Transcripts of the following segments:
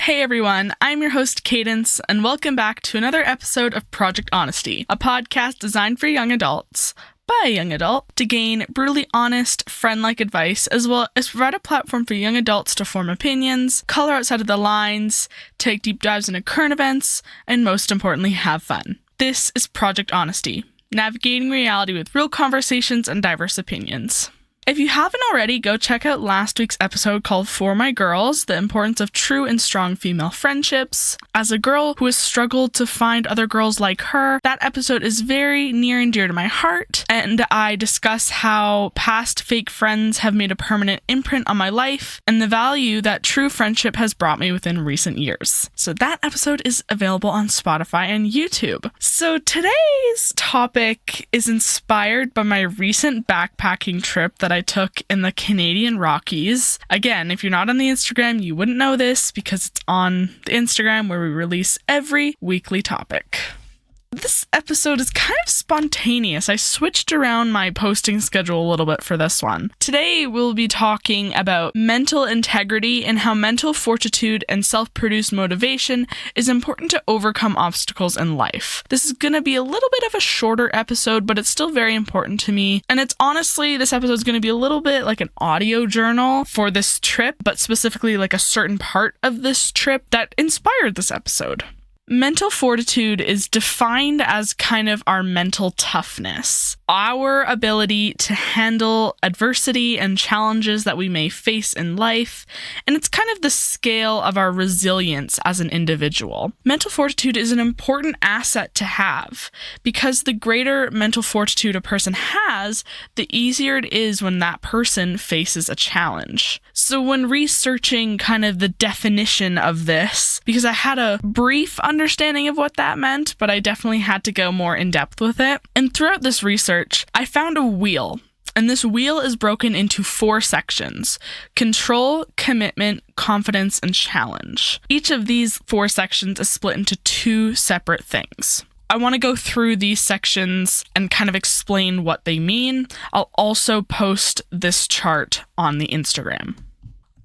Hey everyone, I'm your host Cadence, and welcome back to another episode of Project Honesty, a podcast designed for young adults, by a young adult, to gain brutally honest, friend-like advice, as well as provide a platform for young adults to form opinions, color outside of the lines, take deep dives into current events, and most importantly, have fun. This is Project Honesty, navigating reality with real conversations and diverse opinions. If you haven't already, go check out last week's episode called For My Girls, the importance of true and strong female friendships. As a girl who has struggled to find other girls like her, that episode is very near and dear to my heart, and I discuss how past fake friends have made a permanent imprint on my life, and the value that true friendship has brought me within recent years. So that episode is available on Spotify and YouTube. So today's topic is inspired by my recent backpacking trip that I took in the Canadian Rockies. Again, if you're not on the Instagram, you wouldn't know this because it's on the Instagram where we release every weekly topic. This episode is kind of spontaneous. I switched around my posting schedule a little bit for this one. Today, we'll be talking about mental integrity and how mental fortitude and self-produced motivation is important to overcome obstacles in life. This is going to be a little bit of a shorter episode, but it's still very important to me. And it's honestly, this episode is going to be a little bit like an audio journal for this trip, but specifically like a certain part of this trip that inspired this episode. Mental fortitude is defined as kind of our mental toughness, our ability to handle adversity and challenges that we may face in life, and it's kind of the scale of our resilience as an individual. Mental fortitude is an important asset to have because the greater mental fortitude a person has, the easier it is when that person faces a challenge. So when researching kind of the definition of this, because I had a brief understanding of what that meant, but I definitely had to go more in depth with it. And throughout this research, I found a wheel. And this wheel is broken into 4 sections: control, commitment, confidence, and challenge. Each of these 4 sections is split into 2 separate things. I want to go through these sections and kind of explain what they mean. I'll also post this chart on the Instagram.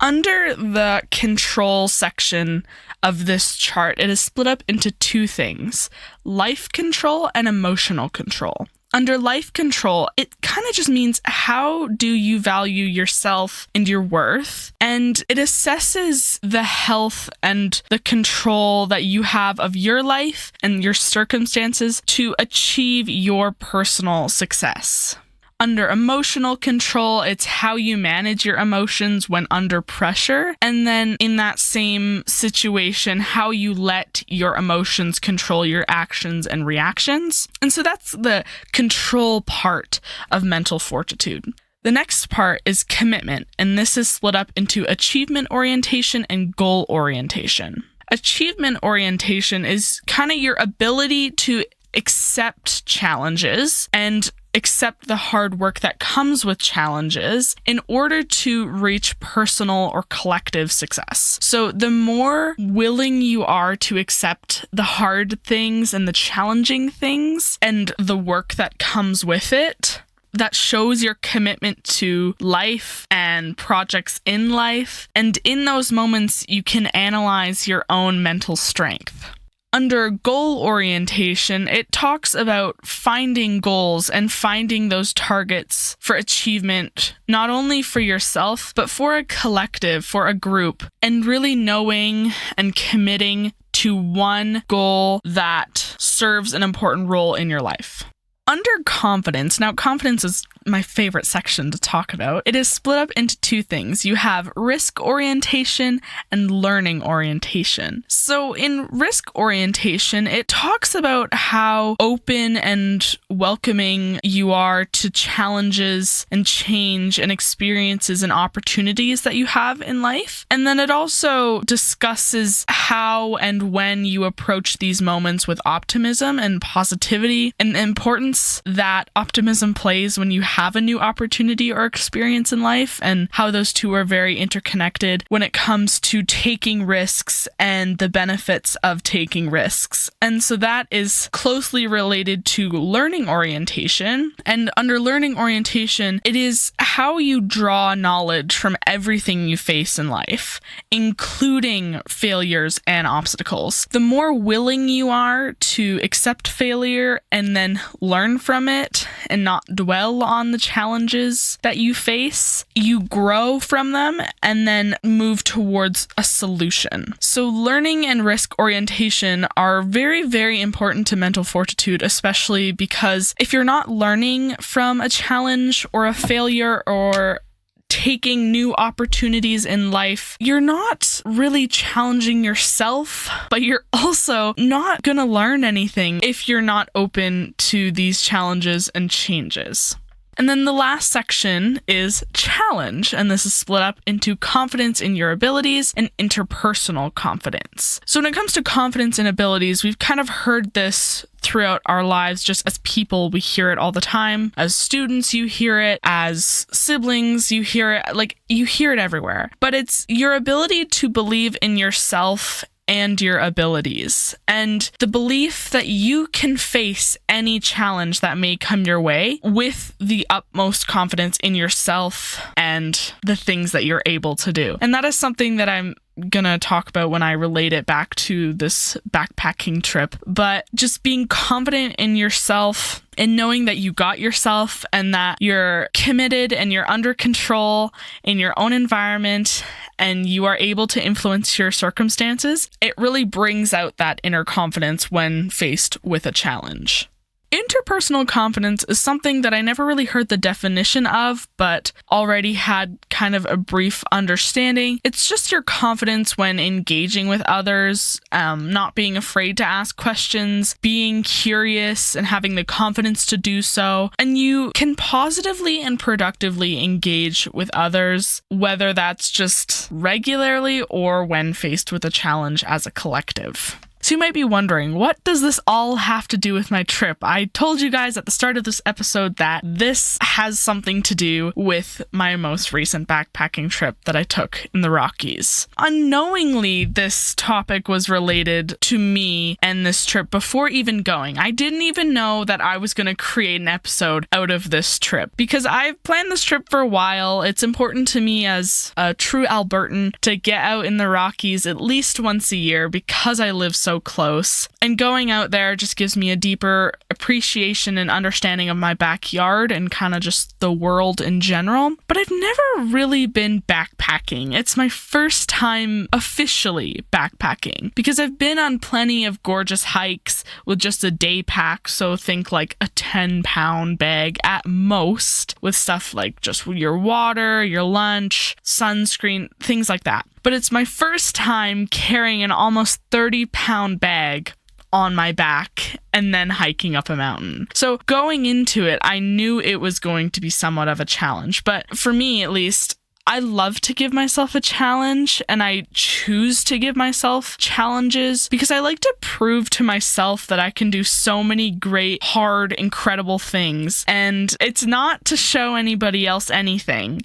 Under the control section of this chart, it is split up into 2 things: life control and emotional control. Under life control, it kind of just means how do you value yourself and your worth, and it assesses the health and the control that you have of your life and your circumstances to achieve your personal success. Under emotional control, it's how you manage your emotions when under pressure, and then in that same situation, how you let your emotions control your actions and reactions. And so that's the control part of mental fortitude. The next part is commitment, and this is split up into achievement orientation and goal orientation. Achievement orientation is kind of your ability to accept challenges and accept the hard work that comes with challenges in order to reach personal or collective success. So the more willing you are to accept the hard things and the challenging things and the work that comes with it, that shows your commitment to life and projects in life. And in those moments, you can analyze your own mental strength. Under goal orientation, it talks about finding goals and finding those targets for achievement, not only for yourself, but for a collective, for a group, and really knowing and committing to one goal that serves an important role in your life. Under confidence, now confidence is my favorite section to talk about. It is split up into 2 things. You have risk orientation and learning orientation. So in risk orientation, it talks about how open and welcoming you are to challenges and change and experiences and opportunities that you have in life. And then it also discusses how and when you approach these moments with optimism and positivity, and the importance that optimism plays when you have a new opportunity or experience in life, and how those two are very interconnected when it comes to taking risks and the benefits of taking risks. And so that is closely related to learning orientation. And under learning orientation, it is how you draw knowledge from everything you face in life, including failures and obstacles. The more willing you are to accept failure and then learn from it and not dwell on the challenges that you face, you grow from them and then move towards a solution. So learning and risk orientation are very, very important to mental fortitude, especially because if you're not learning from a challenge or a failure or taking new opportunities in life, you're not really challenging yourself, but you're also not going to learn anything if you're not open to these challenges and changes. And then the last section is challenge, and this is split up into confidence in your abilities and interpersonal confidence. So when it comes to confidence in abilities, we've kind of heard this throughout our lives. Just as people, we hear it all the time. As students, you hear it. As siblings, you hear it. Like, you hear it everywhere. But it's your ability to believe in yourself and your abilities, and the belief that you can face any challenge that may come your way with the utmost confidence in yourself and the things that you're able to do. And that is something that I'm gonna talk about when I relate it back to this backpacking trip. But just being confident in yourself and knowing that you got yourself and that you're committed and you're under control in your own environment and you are able to influence your circumstances, it really brings out that inner confidence when faced with a challenge. Interpersonal confidence is something that I never really heard the definition of, but already had kind of a brief understanding. It's just your confidence when engaging with others, not being afraid to ask questions, being curious and having the confidence to do so. And you can positively and productively engage with others, whether that's just regularly or when faced with a challenge as a collective. So you might be wondering, what does this all have to do with my trip? I told you guys at the start of this episode that this has something to do with my most recent backpacking trip that I took in the Rockies. Unknowingly, this topic was related to me and this trip before even going. I didn't even know that I was going to create an episode out of this trip because I've planned this trip for a while. It's important to me as a true Albertan to get out in the Rockies at least once a year because I live so close, and going out there just gives me a deeper appreciation and understanding of my backyard and kind of just the world in general. But I've never really been backpacking. It's my first time officially backpacking because I've been on plenty of gorgeous hikes with just a day pack, so think like a 10-pound bag at most, with stuff like just your water, your lunch, sunscreen, things like that. But it's my first time carrying an almost 30-pound bag on my back and then hiking up a mountain. So going into it, I knew it was going to be somewhat of a challenge. But for me, at least, I love to give myself a challenge, and I choose to give myself challenges because I like to prove to myself that I can do so many great, hard, incredible things. And it's not to show anybody else anything.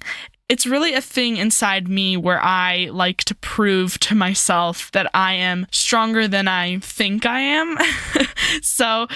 It's really a thing inside me where I like to prove to myself that I am stronger than I think I am. So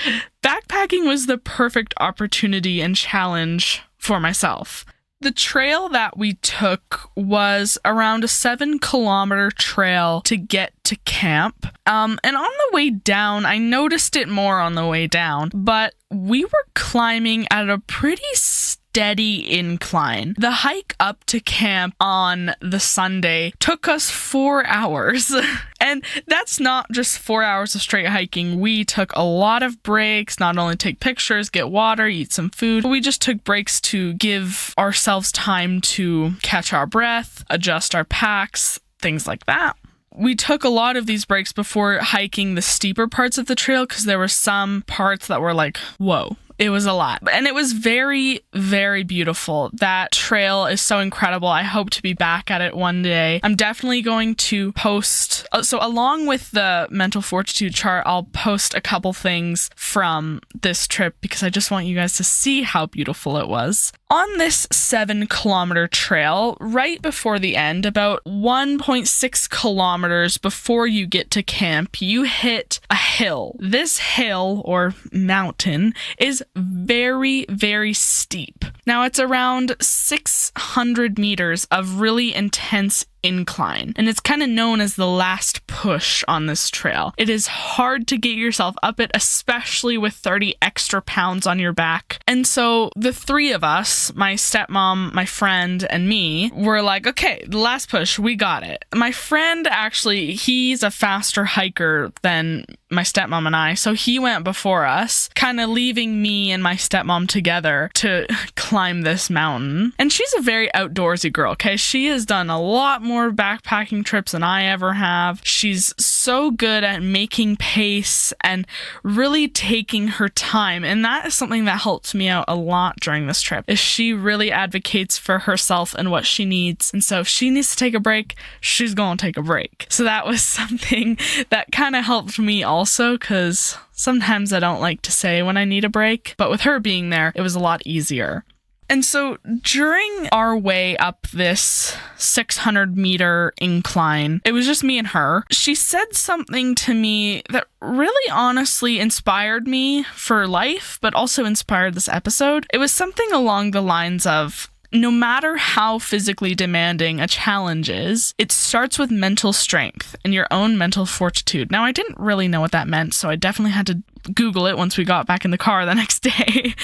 backpacking was the perfect opportunity and challenge for myself. The trail that we took was around a 7-kilometer trail to get to camp. And on the way down, I noticed it more on the way down, but we were climbing at a pretty steady incline. The hike up to camp on the Sunday took us 4 hours. And that's not just 4 hours of straight hiking. We took a lot of breaks, not only take pictures, get water, eat some food. We just took breaks to give ourselves time to catch our breath, adjust our packs, things like that. We took a lot of these breaks before hiking the steeper parts of the trail because there were some parts that were like, whoa. It was a lot. And it was very, very beautiful. That trail is so incredible. I hope to be back at it one day. I'm definitely going to post, so along with the mental fortitude chart, I'll post a couple things from this trip because I just want you guys to see how beautiful it was. On this 7-kilometer trail, right before the end, about 1.6 kilometers before you get to camp, you hit a hill. This hill, or mountain, is very, very steep. Now, it's around 600 meters of really intense incline, and it's kind of known as the last push on this trail. It is hard to get yourself up it, especially with 30 extra pounds on your back. And so the three of us, my stepmom, my friend, and me, were like, okay, the last push, we got it. My friend, actually, he's a faster hiker than my stepmom and I, so he went before us, kind of leaving me and my stepmom together to climb this mountain. And she's a very outdoorsy girl, okay? She has done a lot more backpacking trips than I ever have. She's so good at making pace and really taking her time, and that is something that helped me out a lot during this trip, is she really advocates for herself and what she needs. And so if she needs to take a break, she's gonna take a break. So that was something that kind of helped me also, because sometimes I don't like to say when I need a break, but with her being there, it was a lot easier. And so during our way up this 600-meter incline, it was just me and her. She said something to me that really honestly inspired me for life, but also inspired this episode. It was something along the lines of, no matter how physically demanding a challenge is, it starts with mental strength and your own mental fortitude. Now, I didn't really know what that meant, so I definitely had to Google it once we got back in the car the next day.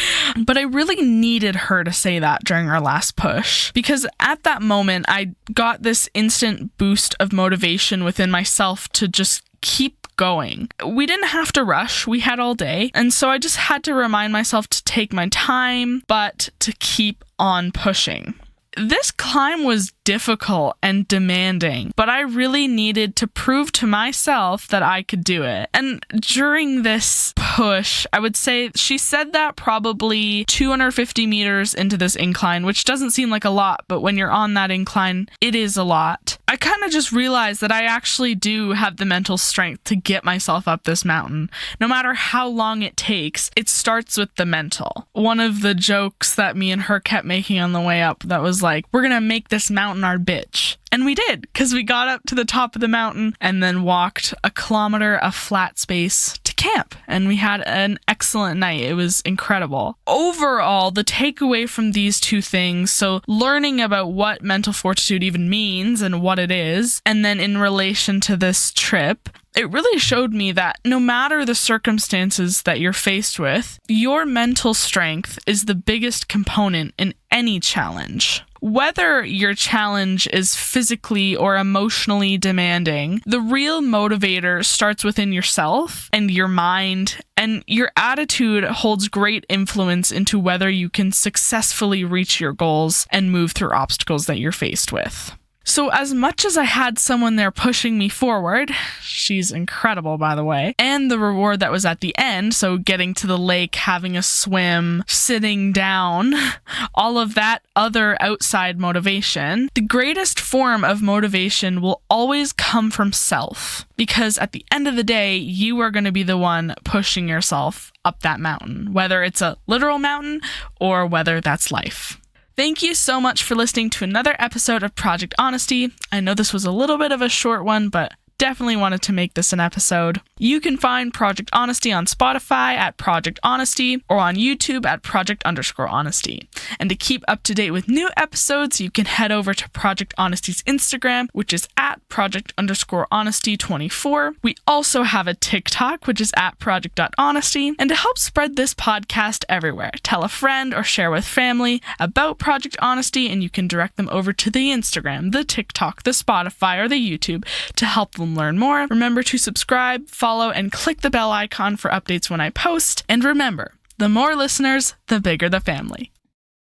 But I really needed her to say that during our last push, because at that moment, I got this instant boost of motivation within myself to just keep going. We didn't have to rush, we had all day, and so I just had to remind myself to take my time, but to keep on pushing. This climb was difficult and demanding, but I really needed to prove to myself that I could do it. And during this push, I would say she said that probably 250 meters into this incline, which doesn't seem like a lot, but when you're on that incline, it is a lot. I kind of just realized that I actually do have the mental strength to get myself up this mountain. No matter how long it takes, it starts with the mental. One of the jokes that me and her kept making on the way up that was like, we're gonna make this mountain our bitch. And we did, because we got up to the top of the mountain and then walked a kilometer of flat space to camp. And we had an excellent night. It was incredible. Overall, the takeaway from these two things, so learning about what mental fortitude even means and what it is, and then in relation to this trip, it really showed me that no matter the circumstances that you're faced with, your mental strength is the biggest component in any challenge. Whether your challenge is physically or emotionally demanding, the real motivator starts within yourself and your mind, and your attitude holds great influence into whether you can successfully reach your goals and move through obstacles that you're faced with. So as much as I had someone there pushing me forward, she's incredible, by the way, and the reward that was at the end, so getting to the lake, having a swim, sitting down, all of that other outside motivation, the greatest form of motivation will always come from self, because at the end of the day, you are going to be the one pushing yourself up that mountain, whether it's a literal mountain or whether that's life. Thank you so much for listening to another episode of Project Honesty. I know this was a little bit of a short one, but definitely wanted to make this an episode. You can find Project Honesty on Spotify at Project Honesty or on YouTube at Project_Honesty. And to keep up to date with new episodes, you can head over to Project Honesty's Instagram, which is at Project_Honesty24. We also have a TikTok, which is at Project.Honesty. And to help spread this podcast everywhere, tell a friend or share with family about Project Honesty, and you can direct them over to the Instagram, the TikTok, the Spotify, or the YouTube to help them learn more. Remember to subscribe, follow, and click the bell icon for updates when I post. And remember, the more listeners, the bigger the family.